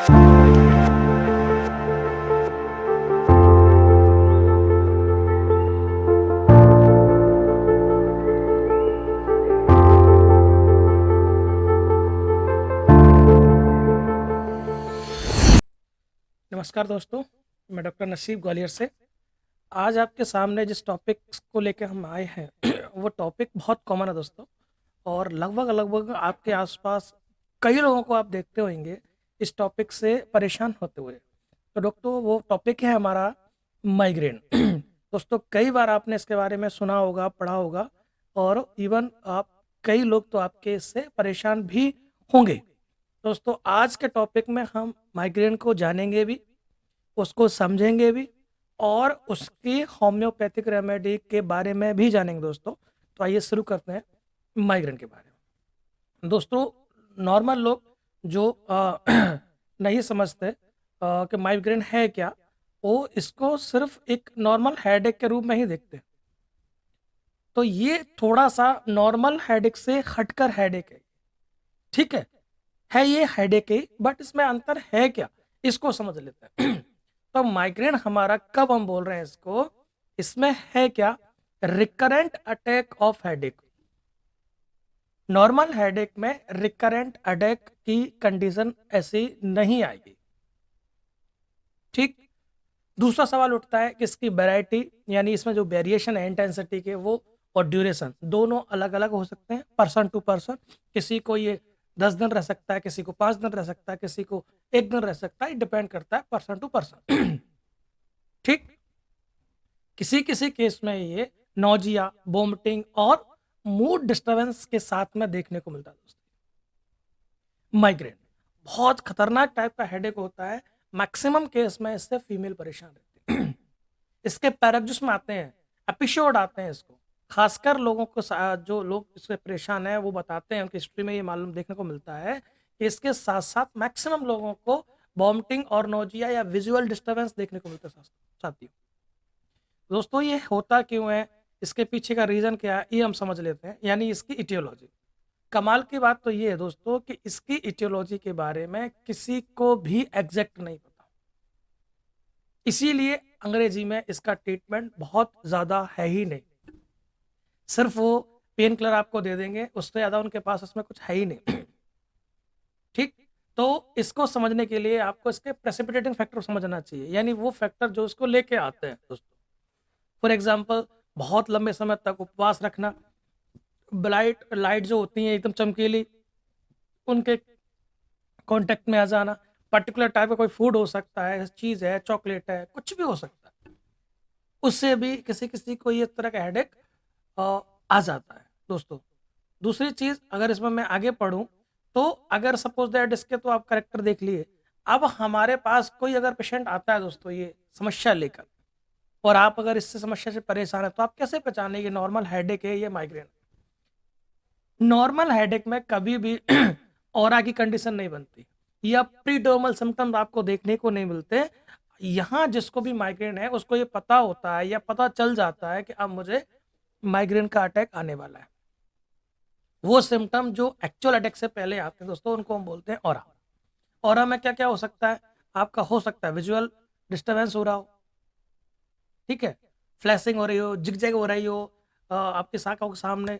नमस्कार दोस्तों, मैं डॉक्टर नसीब ग्वालियर से। आज आपके सामने जिस टॉपिक को लेके हम आए हैं वो टॉपिक बहुत कॉमन है दोस्तों, और लगभग आपके आसपास कई लोगों को आप देखते होंगे इस टॉपिक से परेशान होते हुए। तो दोस्तों वो टॉपिक है हमारा माइग्रेन। दोस्तों कई बार आपने इसके बारे में सुना होगा, पढ़ा होगा, और इवन आप कई लोग तो आपके इससे परेशान भी होंगे। दोस्तों आज के टॉपिक में हम माइग्रेन को जानेंगे भी, उसको समझेंगे भी, और उसकी होम्योपैथिक रेमेडी के बारे में भी जानेंगे दोस्तों। तो आइए शुरू करते हैं माइग्रेन के बारे में। दोस्तों नॉर्मल लोग जो नहीं समझते कि माइग्रेन है क्या, वो इसको सिर्फ एक नॉर्मल हेडेक के रूप में ही देखते। तो ये थोड़ा सा नॉर्मल हेडेक से हटकर हेडेक है, ठीक है ये हेडेक है, बट इसमें अंतर है क्या, इसको समझ लेते हैं। तो माइग्रेन हमारा कब हम बोल रहे हैं इसको, इसमें है क्या, recurrent attack of headache. Normal headache में रिकरेंट अटैक की कंडीशन ऐसी नहीं आएगी, ठीक। दूसरा सवाल उठता है कि इसकी वैरायटी, यानी इसमें जो वेरिएशन है इंटेंसिटी के, वो और ड्यूरेशन दोनों अलग अलग हो सकते हैं पर्सन टू पर्सन। किसी को ये 10 दिन रह सकता है, किसी को 5 दिन रह सकता है, किसी को 1 दिन रह सकता है, डिपेंड करता है पर्सन टू पर्सन। ठीक। किसी किसी केस में ये नोजिया, वोमिटिंग और मूड डिस्टरबेंस के साथ में देखने को मिलता है दोस्तों। माइग्रेन बहुत खतरनाक टाइप का हेडेक होता है, मैक्सिमम केस में इससे फीमेल परेशान रहती है। इसके पैराग्जिस्म आते हैं, एपिसोड आते हैं इसको, खासकर लोगों को जो लोग इससे परेशान हैं वो बताते हैं, उनकी हिस्ट्री में ये मालूम देखने को मिलता है कि इसके साथ साथ मैक्सिमम लोगों को वॉमिटिंग और नोजिया या विजुअल डिस्टरबेंस देखने को मिलता है साथियों। दोस्तों ये होता क्यों है, इसके पीछे का रीजन क्या है, ये हम समझ लेते हैं, यानी इसकी इटियोलॉजी। कमाल की बात तो ये है दोस्तों कि इसकी इटियोलॉजी के बारे में किसी को भी एग्जैक्ट नहीं पता, इसीलिए अंग्रेजी में इसका ट्रीटमेंट बहुत ज्यादा है ही नहीं। सिर्फ वो पेन किलर आपको दे देंगे, उससे ज्यादा उनके पास उसमें कुछ है ही नहीं। ठीक। तो इसको समझने के लिए आपको इसके प्रेसिपिटेटिंग फैक्टर समझना चाहिए, यानी वो फैक्टर जो इसको लेके आते हैं दोस्तों। फॉर एग्जाम्पल, बहुत लंबे समय तक उपवास रखना, लाइट लाइट जो होती है एकदम चमकीली, उनके कांटेक्ट में आ जाना, पर्टिकुलर टाइप का कोई फूड हो सकता है, चीज़ है, चॉकलेट है, कुछ भी हो सकता है, उससे भी किसी किसी को ये तरह का हेडेक आ जाता है दोस्तों। दूसरी चीज़, अगर इसमें मैं आगे पढ़ूं, तो अगर सपोज दैट इसके तो आप करेक्टर देख लिए, अब हमारे पास कोई अगर पेशेंट आता है दोस्तों ये समस्या लेकर, और आप अगर इससे समस्या से परेशान है, तो आप कैसे पहचाने ये नॉर्मल हेडेक है या माइग्रेन। नॉर्मल हेडेक में कभी भी ऑरा की कंडीशन नहीं बनती, या प्रीडर्मल सिम्टम्स आपको देखने को नहीं मिलते। यहाँ जिसको भी माइग्रेन है उसको ये पता होता है या पता चल जाता है कि अब मुझे माइग्रेन का अटैक आने वाला है। वो सिम्टम जो एक्चुअल अटैक से पहले आते हैं दोस्तों, उनको हम बोलते हैं ऑरा। ऑरा में क्या क्या हो सकता है, आपका हो सकता है विजुअल डिस्टर्बेंस हो रहा हो, ठीक है, फ्लैशिंग हो रही हो, जिगजैग हो रही हो, आपकी आंखों के सामने,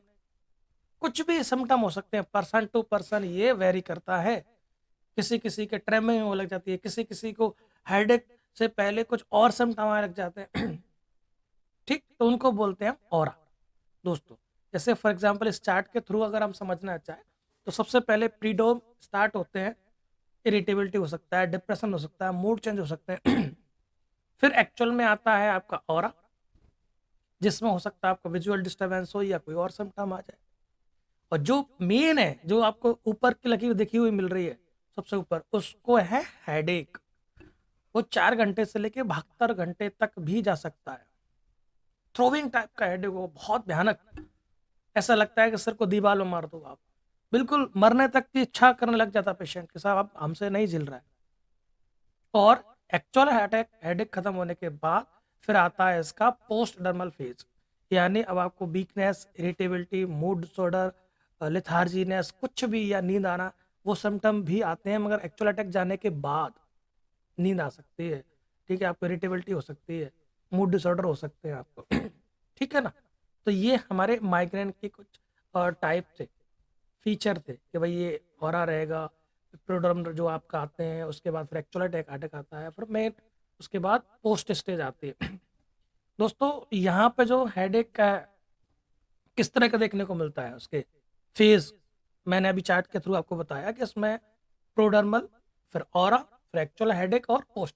कुछ भी सिम्टम हो सकते हैं, पर्सन टू पर्सन ये वेरी करता है। किसी किसी के ट्रेमिंग हो लग जाती है, किसी किसी को हेडेक से पहले कुछ और सिम्टम आने लग जाते हैं। ठीक, तो उनको बोलते हैं ऑरा दोस्तों। जैसे फॉर एग्जांपल इस चार्ट के थ्रू अगर हम समझना चाहें, तो सबसे पहले प्रीडोम स्टार्ट होते हैं, इरिटेबिलिटी हो सकता है, डिप्रेशन हो सकता है, मूड चेंज हो सकते हैं। फिर एक्चुअल में आता है आपका ऑरा, जिसमें हो सकता है आपको विजुअल डिस्टर्बेंस हो या कोई और सिम्टम आ जाए। और जो मेन है, जो आपको ऊपर की लकीर दिखी हुई मिल रही है सबसे ऊपर, उसको है हेडेक। वो 4 घंटे से लेके 72 घंटे तक भी जा सकता है। थ्रोविंग टाइप का हेडेक हो, बहुत भयानक, ऐसा लगता है कि सिर को दीवार में मार दो आप, बिल्कुल मरने तक की इच्छा करने लग जाता पेशेंट के साथ, अब हमसे नहीं झिल रहा है। और एक्चुअल हेडेक खत्म होने के बाद फिर आता है इसका पोस्ट डर्मल फेज, यानी अब आपको वीकनेस, इरिटेबिलिटी, मूड डिसऑर्डर, लेथार्जीनेस, कुछ भी, या नींद आना, वो सिम्टम भी आते हैं, मगर एक्चुअल अटैक जाने के बाद नींद आ सकती है, ठीक है, आपको इरिटेबिलिटी हो सकती है, मूड डिसऑर्डर हो सकते हैं आपको ठीक है ना। तो ये हमारे माइग्रेन के कुछ टाइप थे, फीचर थे कि भाई ये हो रहा रहेगा, प्रोड्रम जो आपका आते हैं, उसके बाद फिर एक्चुअल अटैक अटैक आता है, फिर मेन उसके बाद पोस्ट स्टेज आती है दोस्तों यहाँ पे जो हेडेक का किस तरह का देखने को मिलता है, उसके फेज मैंने अभी चार्ट के थ्रू आपको बताया कि इसमें प्रोडर्मल, फिर ऑरा, फिर एक्चुअल हेडेक और पोस्ट।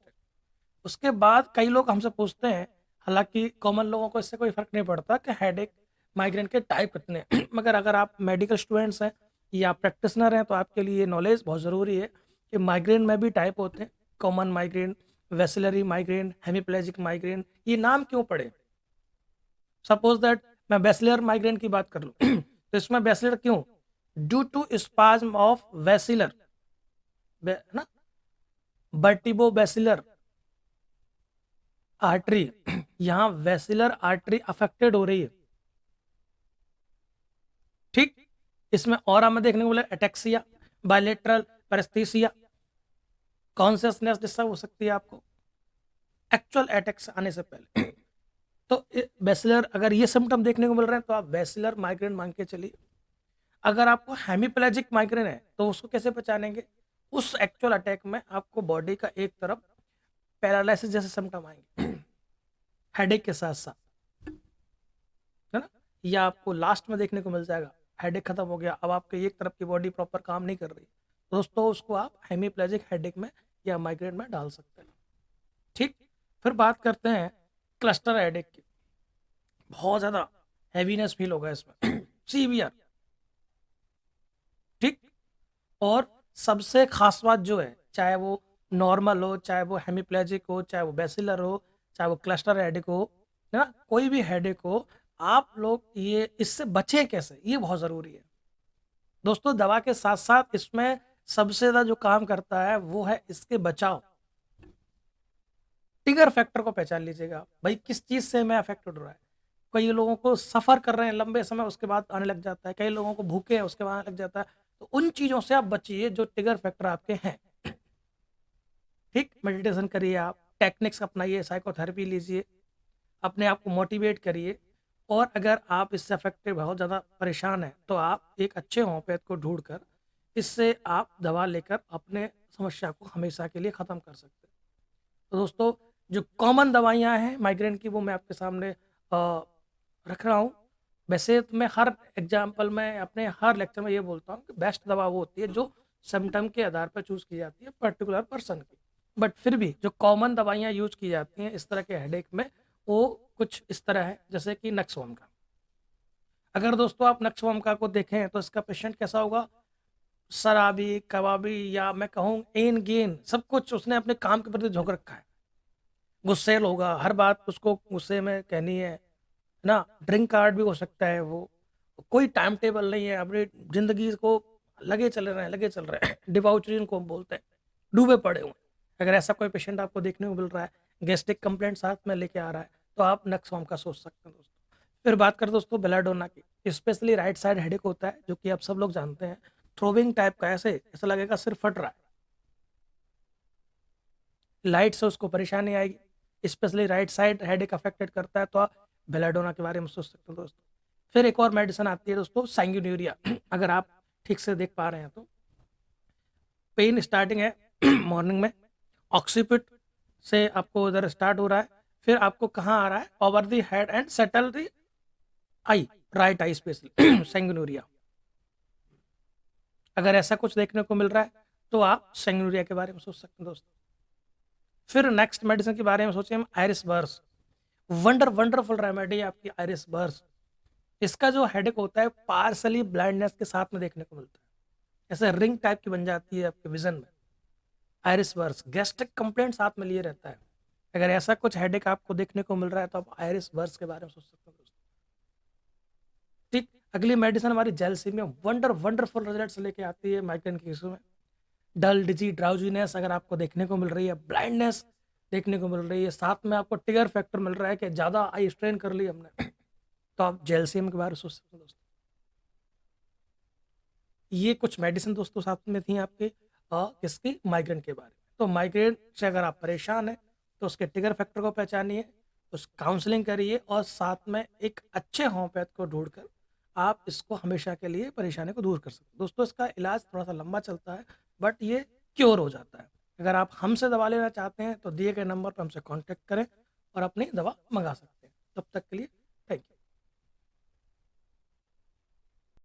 उसके बाद कई लोग हमसे पूछते हैं, हालांकि कॉमन लोगों को इससे कोई फर्क नहीं पड़ता कि हेडेक माइग्रेन के टाइप कितने हैं। मगर अगर आप मेडिकल स्टूडेंट्स हैं या प्रैक्टिशनर हैं तो आपके लिए ये नॉलेज बहुत ज़रूरी है कि माइग्रेन में भी टाइप होते हैं, common migraine, basilar migraine, hemiplegic migraine. ये नाम क्यों पड़े? सपोज दैट मैं बेसिलर माइग्रेन की बात कर लूं तो इसमें बेसिलर क्यों? Due to spasm of basilar, ना, वर्टिबो बेसिलर आर्टरी यहाँ वेसिलर आर्टरी अफेक्टेड हो रही है, ठीक। इसमें और में देखने को मिला ataxia, bilateral paraesthesia, consciousness disturb हो सकती है आपको एक्चुअल अटैक्स आने से पहले तो बेसिलर अगर ये सिम्टम देखने को मिल रहे हैं तो आप बेसिलर माइग्रेन मान के चलिए। अगर आपको हेमिप्लेजिक माइग्रेन है तो उसको कैसे पहचानेंगे? उस एक्चुअल अटैक में आपको बॉडी का एक तरफ पैरालिसिस जैसे सिम्टम आएंगे हेडेक के साथ साथ, है ना। या आपको लास्ट में देखने को मिल जाएगा हेडेक खत्म हो गया, अब आपके एक तरफ की बॉडी प्रॉपर काम नहीं कर रही, तो दोस्तों उसको आप हेमिप्लेजिक हेडेक में या माइग्रेन में डाल सकते हैं, ठीक। फिर बात करते हैं क्लस्टर हेडेक की। बहुत ज्यादा हैवीनेस फील होगा इसमें सीवियर, ठीक। और सबसे खास बात जो है, चाहे वो नॉर्मल हो, चाहे वो हेमिप्लेजिक हो, चाहे वो बेसिलर हो, चाहे वो क्लस्टर हेडेक हो, है ना, कोई भी हेडेक हो, आप लोग ये इससे बचें कैसे, ये बहुत जरूरी है दोस्तों। दवा के साथ साथ इसमें सबसे ज्यादा जो काम करता है वो है इसके बचाव। ट्रिगर फैक्टर को पहचान लीजिएगा, भाई किस चीज से मैं अफेक्टेड हो रहा है। कई लोगों को सफर कर रहे हैं लंबे समय, उसके बाद आने लग जाता है, कई लोगों को भूखे हैं उसके बाद आने लग जाता है। तो उन चीजों से आप बचिए जो ट्रिगर फैक्टर आपके हैं, ठीक। मेडिटेशन करिए, आप टेक्निक्स अपनाइए, साइकोथेरेपी लीजिए, अपने आप को मोटिवेट करिए। और अगर आप इससे अफेक्टेड बहुत ज़्यादा परेशान हैं तो आप एक अच्छे होम्योपैथ को ढूंढकर इससे आप दवा लेकर अपने समस्या को हमेशा के लिए ख़त्म कर सकते हैं। तो दोस्तों जो कॉमन दवाइयाँ हैं माइग्रेन की वो मैं आपके सामने रख रहा हूँ। वैसे तो मैं हर एग्जाम्पल में अपने हर लेक्चर में ये बोलता हूँ कि बेस्ट दवा वो होती है जो सिम्टम के आधार पर चूज़ की जाती है पर्टिकुलर पर्सन की। बट फिर भी जो कॉमन दवाइयाँ यूज की जाती हैं इस तरह के हेडेक में वो कुछ इस तरह है, जैसे कि नक्सवाम। अगर दोस्तों आप नक्सवाम को देखें तो इसका पेशेंट कैसा होगा? शराबी, कबाबी, या मैं कहूँ एन गेन, सब कुछ उसने अपने काम के प्रति झोंक रखा है। गुस्सैल होगा, हर बात उसको गुस्से में कहनी है ना। ड्रिंक कार्ड भी हो सकता है वो, कोई टाइम टेबल नहीं है, अपनी जिंदगी को लगे चल रहे हैं, लगे चल रहे हैं डिबाउचरी उनको हम बोलते हैं, डूबे पड़े हुए हैं। अगर ऐसा कोई पेशेंट आपको देखने को मिल रहा है, गैस्ट्रिक कंप्लेंट साथ में लेके आ रहा है, तो आप नक्सवाम का सोच सकते हैं दोस्तों। फिर बात करें दोस्तों बेलाडोना की, स्पेशली राइट साइड हेडेक होता है जो कि आप सब लोग जानते हैं, थ्रोविंग टाइप का, ऐसे ऐसा लगेगा सिर फट रहा है, लाइट से उसको परेशानी आएगी, specially right side headache affected करता है, तो आप बेलाडोना के बारे में सोच सकते हो दोस्तों। फिर एक और मेडिसिन आती है दोस्तों सैंग्यूरिया अगर आप ठीक से देख पा रहे हैं तो पेन स्टार्टिंग है मॉर्निंग में, ऑक्सीपिट से आपको उधर स्टार्ट हो रहा है, फिर आपको कहाँ आ रहा है? Over the head and settle the eye, right eye especially sanguinaria. अगर ऐसा कुछ देखने को मिल रहा है तो आप सैंग्यूरिया के बारे में सोच सकते हैं दोस्तों। फिर नेक्स्ट मेडिसिन के बारे में सोचिए हम, आयरिस बर्स। वंडरफुल रेमेडी है आपकी आयरिस बर्स। इसका जो हेडेक होता है पार्सली ब्लाइंडनेस के साथ में देखने को मिलता है, ऐसे रिंग टाइप की बन जाती है आपके विजन में। आयरिस बर्स गैस्ट्रिक कंप्लेंट साथ में लिए रहता है। अगर ऐसा कुछ हेडेक आपको देखने को मिल रहा है तो आप आयरिस बर्स के बारे में सोच सकते हो दोस्तों, ठीक। अगली मेडिसिन हमारी जेलसीमिया, वंडरफुल रिजल्ट्स लेके आती है माइग्रेन के केसों में। डल, डिजी, ड्राउजीनेस अगर आपको देखने को मिल रही है, ब्लाइंडनेस देखने को मिल रही है, साथ में आपको ट्रिगर फैक्टर मिल रहा है कि ज़्यादा आई स्ट्रेन कर ली हमने तो आप जेलसीएम के बारे में सोच सकते हो दोस्तों। ये कुछ मेडिसिन दोस्तों साथ में थी आपके किसकी माइग्रेन के बारे में। तो माइग्रेन से अगर आप परेशान हैं तो उसके ट्रिगर फैक्टर को पहचानिए, उस काउंसलिंग करिए और साथ में एक अच्छे होम्योपैथ को ढूंढकर आप इसको हमेशा के लिए परेशानी को दूर कर सकते हैं। दोस्तों इसका इलाज थोड़ा सा लंबा चलता है बट ये क्योर हो जाता है। अगर आप हमसे दवा लेना चाहते हैं तो दिए गए नंबर पर हमसे कांटेक्ट करें और अपनी दवा मंगा सकते हैं। तब तक के लिए थैंक यू।